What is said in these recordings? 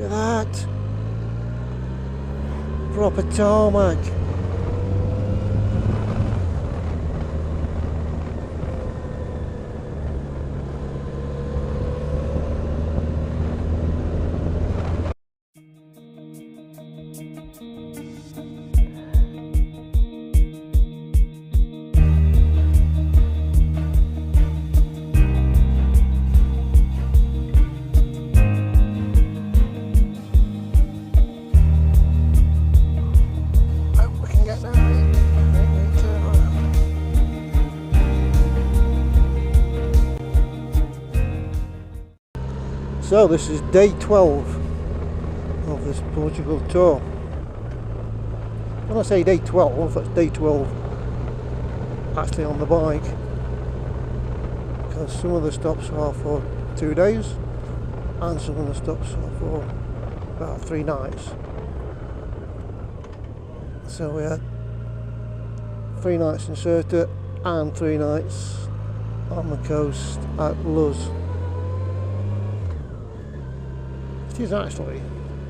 at that. Proper tarmac. So this is day 12 of this Portugal tour. When I say day 12, that's day 12 actually on the bike, because some of the stops are for 2 days and some of the stops are for about 3 nights. So we had 3 nights in Ceuta and 3 nights on the coast at Luz. It is actually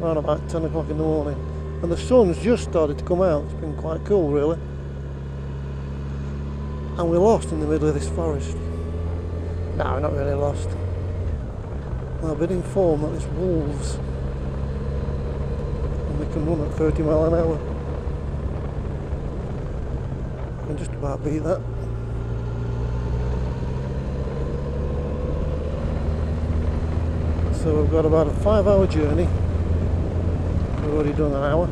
around about 10 o'clock in the morning and the sun's just started to come out. It's been quite cool really, and we're lost in the middle of this forest. No, we're not really lost. I've been informed that there's wolves and they can run at 30 miles an hour. I can just about beat that. So we've got about a 5-hour journey. We've already done an hour.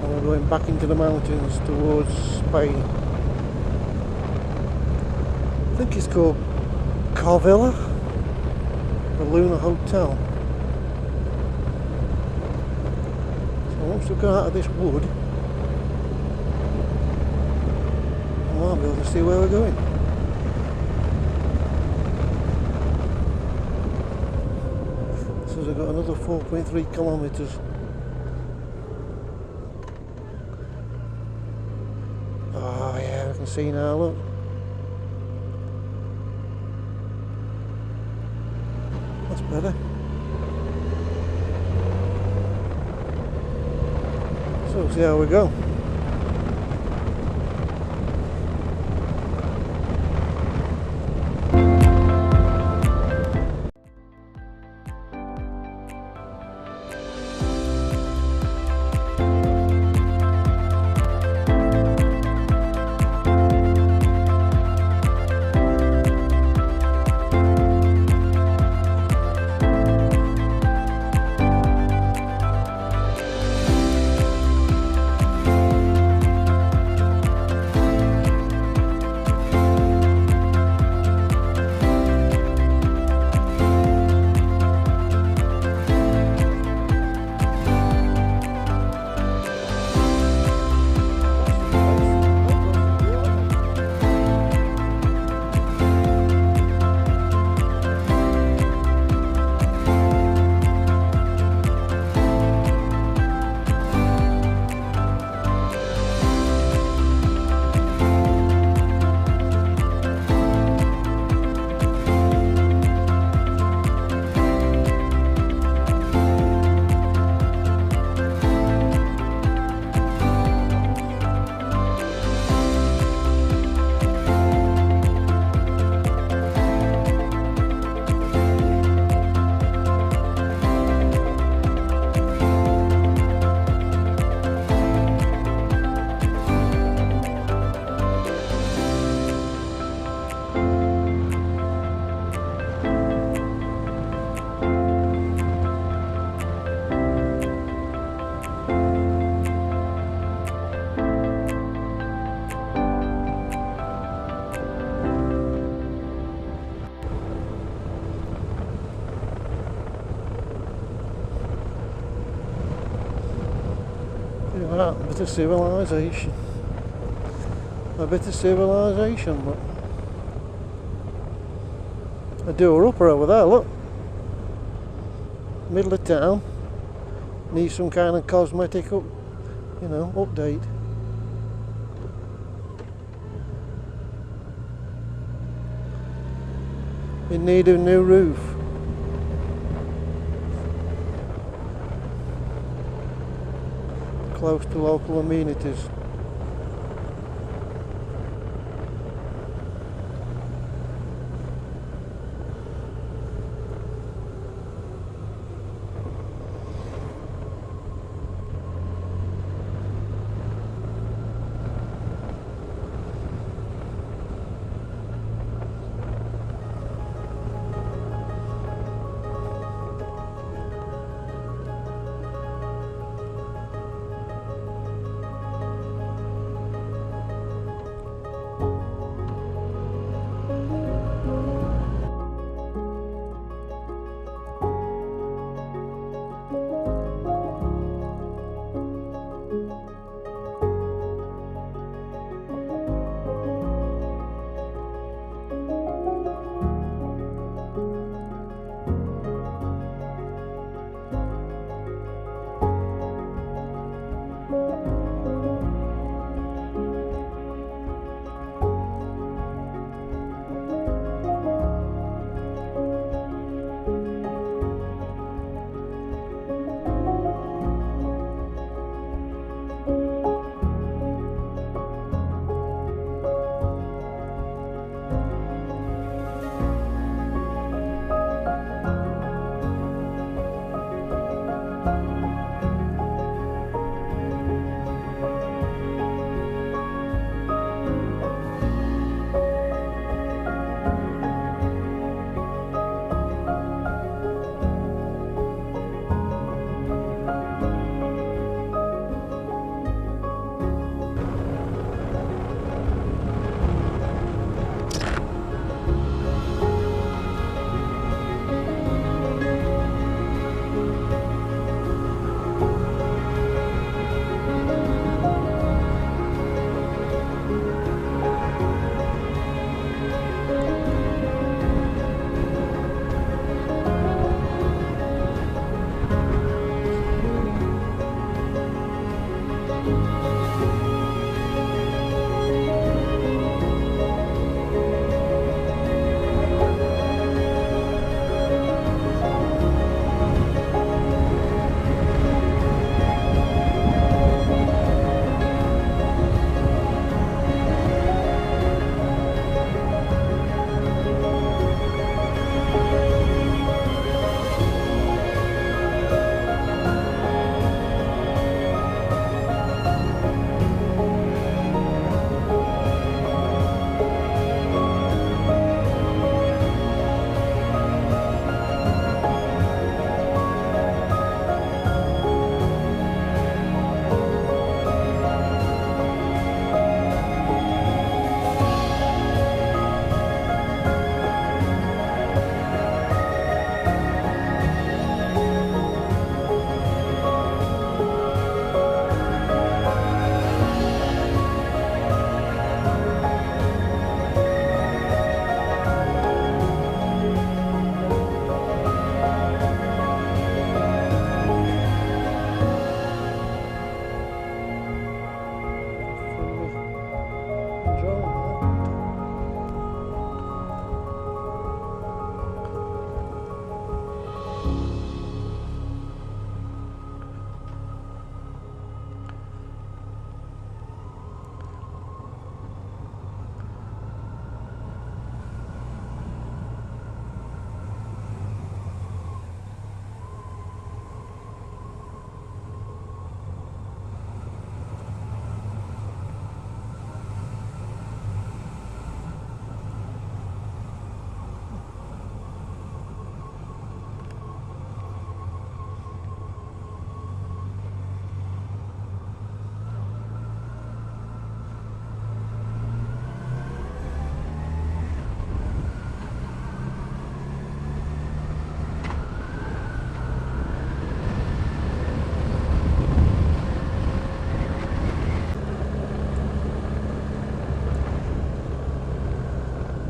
And we're going back into the mountains towards Spain. I think it's called Corvilla, the Luna Hotel. So once we go out of this wood, I might be able to see where we're going. I've got another 4.3 kilometres. Oh yeah, I can see now, look. That's better. So see how we go. A bit of civilization. A bit of civilization, but a door-upper over there, look. Middle of town. Needs some kind of cosmetic update. In need of a new roof. close to local amenities.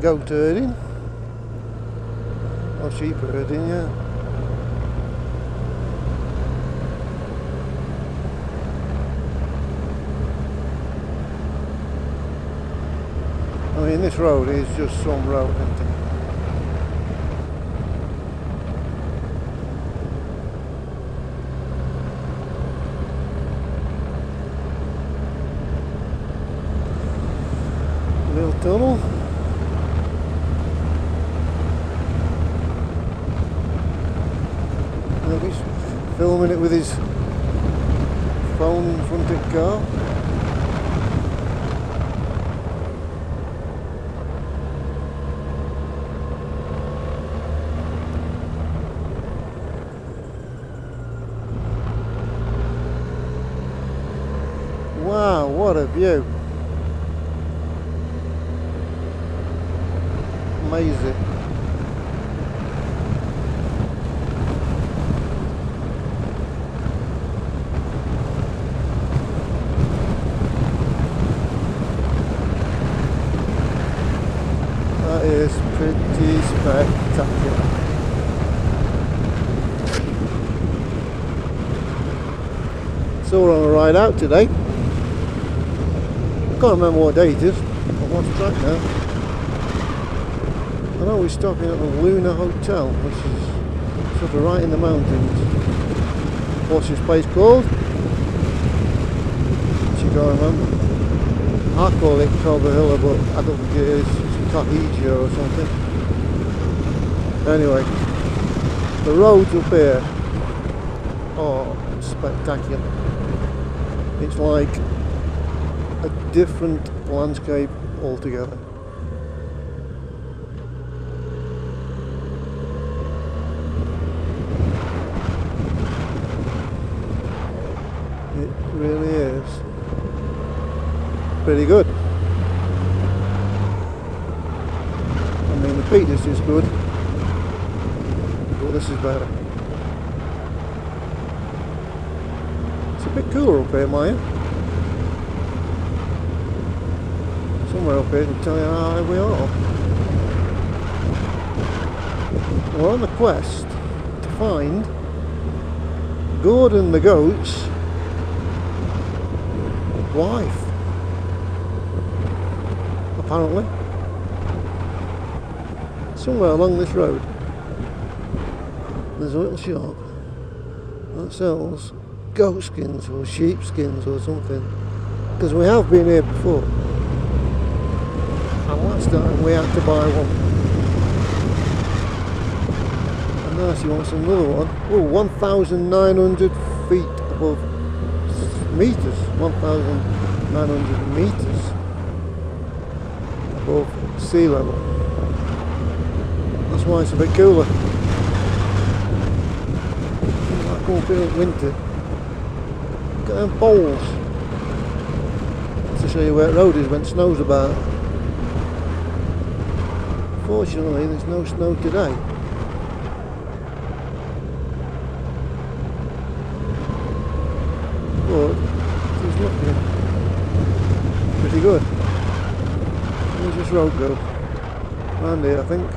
Goat herding or sheep herding, yeah. I mean, this road is just some road, isn't it? filming it with his phone fronted car. Wow, what a view. Amazing. That is pretty spectacular. So we're on a ride out today. I can't remember what day it is. I've lost track now. I know we're stopping at the Luna Hotel, which is sort of right in the mountains. What's this place called? You can't remember. I call it Cobahilla, but I don't think it is. It's Tahija or something. Anyway, the roads up here are spectacular. It's like a different landscape altogether. It really is pretty good. I mean, the Peak District's good, but this is better. It's a bit cooler up here, Maya. Somewhere up here to tell you how high we are. We're on the quest to find Gordon the goat's wife, apparently. Somewhere along this road there's a little shop that sells goat skins or sheep skins or something, because we have been here before and last time we had to buy one, and now she wants another one. Oh, 1,900 feet above meters, 1,900 meters above sea level. That's why it's a bit cooler. Like up here in winter. Look at them poles. To show you where the road is when snow's about. Fortunately, there's no snow today. But it's looking pretty good. Where's this road go? Round here, I think.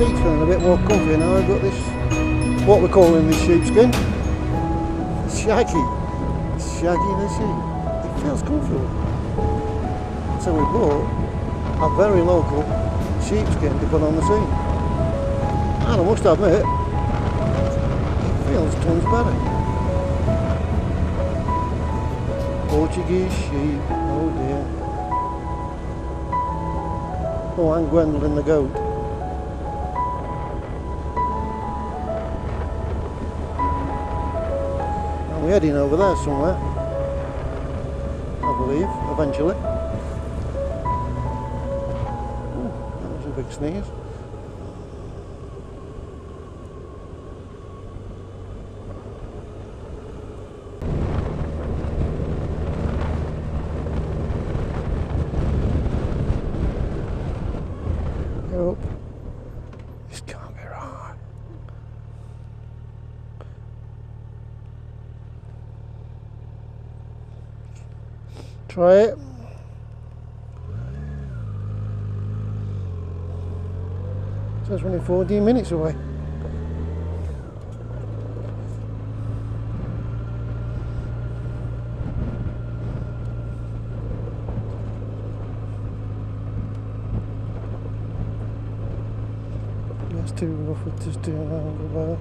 seat's feeling a bit more comfy now. I've got this, what we're calling this sheepskin. Shaggy. Shaggy the sheep. It feels comfortable. So we bought a very local sheepskin to put on the seat. And I must admit, it feels tons better. Portuguese sheep, oh dear. Oh, and Gwendolyn the goat. And we're heading over there somewhere, I believe, eventually. Ooh, that was a big sneeze. Nope. This can't be right. Try it. So it's only 14 minutes away. It's too rough with just doing that about.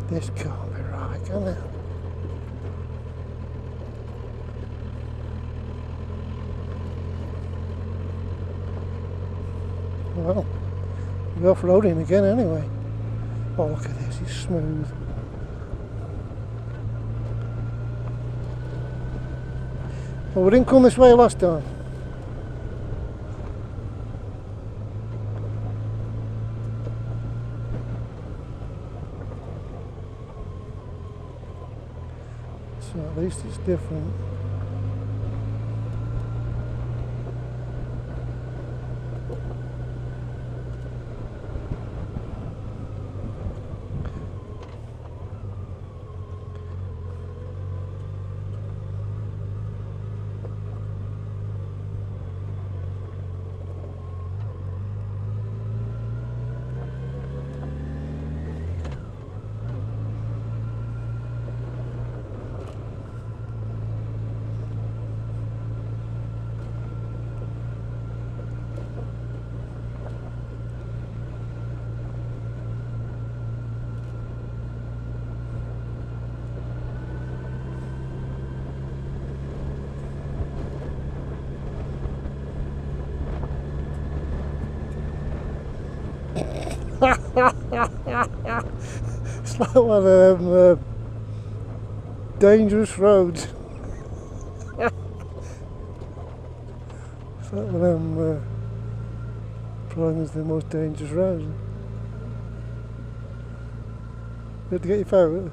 This can't be right, can it? Well, we're off-roading again anyway. Oh, look at this, it's smooth. Well, we didn't come this way last time. So at least it's different. It's like one of them dangerous roads. It's like one of them Prime's the most dangerous road. You have to get your phone.